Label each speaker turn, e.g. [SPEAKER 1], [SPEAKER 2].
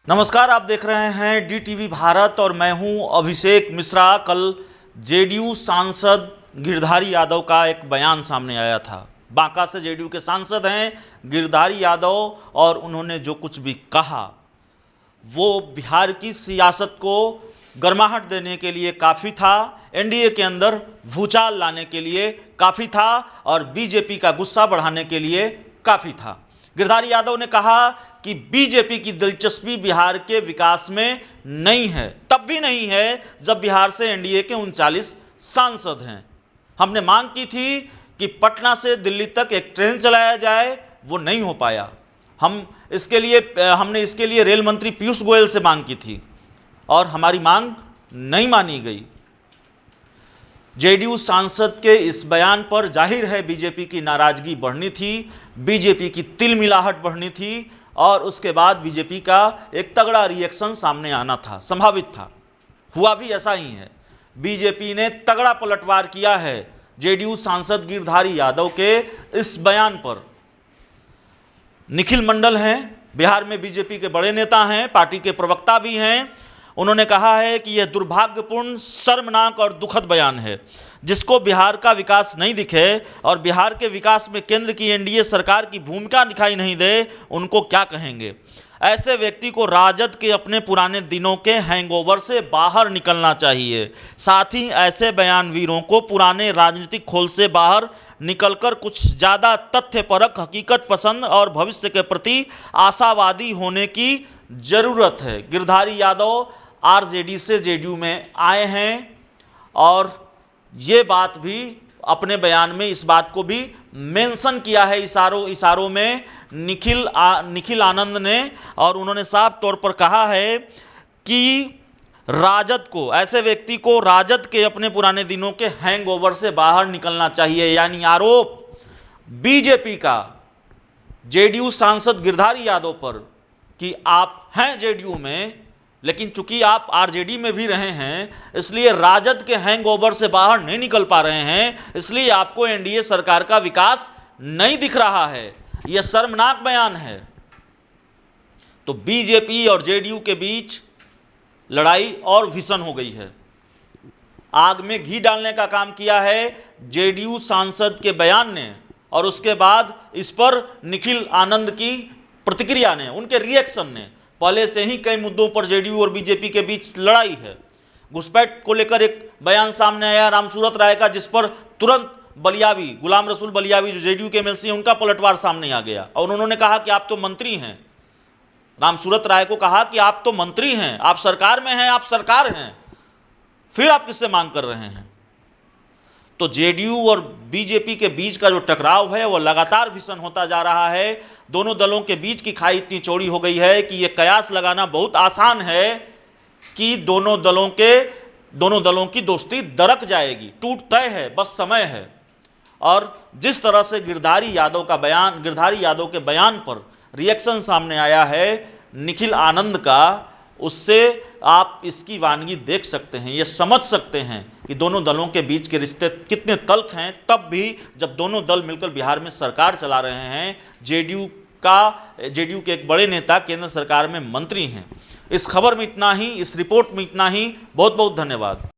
[SPEAKER 1] नमस्कार, आप देख रहे हैं DTV भारत और मैं हूं अभिषेक मिश्रा। कल जेडीयू सांसद गिरधारी यादव का एक बयान सामने आया था। बांका से जेडीयू के सांसद हैं गिरधारी यादव और उन्होंने जो कुछ भी कहा वो बिहार की सियासत को गर्माहट देने के लिए काफ़ी था, एनडीए के अंदर भूचाल लाने के लिए काफ़ी था और बीजेपी का गुस्सा बढ़ाने के लिए काफ़ी था। गिरधारी यादव ने कहा कि बीजेपी की दिलचस्पी बिहार के विकास में नहीं है, तब भी नहीं है जब बिहार से एनडीए के 39 सांसद हैं। हमने मांग की थी कि पटना से दिल्ली तक एक ट्रेन चलाया जाए, वो नहीं हो पाया। हमने इसके लिए रेल मंत्री पीयूष गोयल से मांग की थी और हमारी मांग नहीं मानी गई। जेडीयू सांसद के इस बयान पर जाहिर है बीजेपी की नाराजगी बढ़नी थी, बीजेपी की तिलमिलाहट बढ़नी थी और उसके बाद बीजेपी का एक तगड़ा रिएक्शन सामने आना था, संभावित था। हुआ भी ऐसा ही है। बीजेपी ने तगड़ा पलटवार किया है जेडीयू सांसद गिरधारी यादव के इस बयान पर। निखिल मंडल हैं, बिहार में बीजेपी के बड़े नेता हैं, पार्टी के प्रवक्ता भी हैं। उन्होंने कहा है कि यह दुर्भाग्यपूर्ण, शर्मनाक और दुखद बयान है। जिसको बिहार का विकास नहीं दिखे और बिहार के विकास में केंद्र की एनडीए सरकार की भूमिका दिखाई नहीं दे, उनको क्या कहेंगे। ऐसे व्यक्ति को राजद के अपने पुराने दिनों के हैंगओवर से बाहर निकलना चाहिए। साथ ही ऐसे बयानवीरों को पुराने राजनीतिक खोल से बाहर निकलकर कुछ ज़्यादा तथ्यपरक, हकीकत पसंद और भविष्य के प्रति आशावादी होने की ज़रूरत है। गिरधारी यादव आरजेडी से जेडीयू में आए हैं और ये बात भी अपने बयान में इस बात को भी मेंशन किया है इशारों में निखिल आनंद ने, और उन्होंने साफ तौर पर कहा है कि राजद को, ऐसे व्यक्ति को राजद के अपने पुराने दिनों के हैंगओवर से बाहर निकलना चाहिए। यानी आरोप बीजेपी का जेडीयू सांसद गिरधारी यादव पर कि आप हैं जेडीयू में लेकिन चूंकि आप आरजेडी में भी रहे हैं इसलिए राजद के हैंगओवर से बाहर नहीं निकल पा रहे हैं, इसलिए आपको एनडीए सरकार का विकास नहीं दिख रहा है। यह शर्मनाक बयान है। तो बीजेपी और जेडीयू के बीच लड़ाई और भीषण हो गई है। आग में घी डालने का काम किया है जेडीयू सांसद के बयान ने और उसके बाद इस पर निखिल आनंद की प्रतिक्रिया ने, उनके रिएक्शन ने। पहले से ही कई मुद्दों पर जेडीयू और बीजेपी के बीच लड़ाई है। घुसपैठ को लेकर एक बयान सामने आया रामसूरत राय का, जिस पर तुरंत बलियावी, गुलाम रसूल बलियावी जो जेडीयू के एमएलसी हैं, उनका पलटवार सामने आ गया और उन्होंने कहा कि आप तो मंत्री हैं। रामसूरत राय को कहा कि आप तो मंत्री हैं, आप सरकार में हैं, आप सरकार हैं, फिर आप किससे मांग कर रहे हैं। तो जेडीयू और बीजेपी के बीच का जो टकराव है वो लगातार भीषण होता जा रहा है। दोनों दलों के बीच की खाई इतनी चौड़ी हो गई है कि ये कयास लगाना बहुत आसान है कि दोनों दलों की दोस्ती दरक जाएगी, टूट तय है, बस समय है। और जिस तरह से गिरधारी यादव के बयान पर रिएक्शन सामने आया है निखिल आनंद का, उससे आप इसकी वानगी देख सकते हैं, ये समझ सकते हैं कि दोनों दलों के बीच के रिश्ते कितने तल्ख हैं। तब भी जब दोनों दल मिलकर बिहार में सरकार चला रहे हैं, जेडीयू के एक बड़े नेता केंद्र सरकार में मंत्री हैं। इस खबर में इतना ही, इस रिपोर्ट में इतना ही। बहुत बहुत धन्यवाद।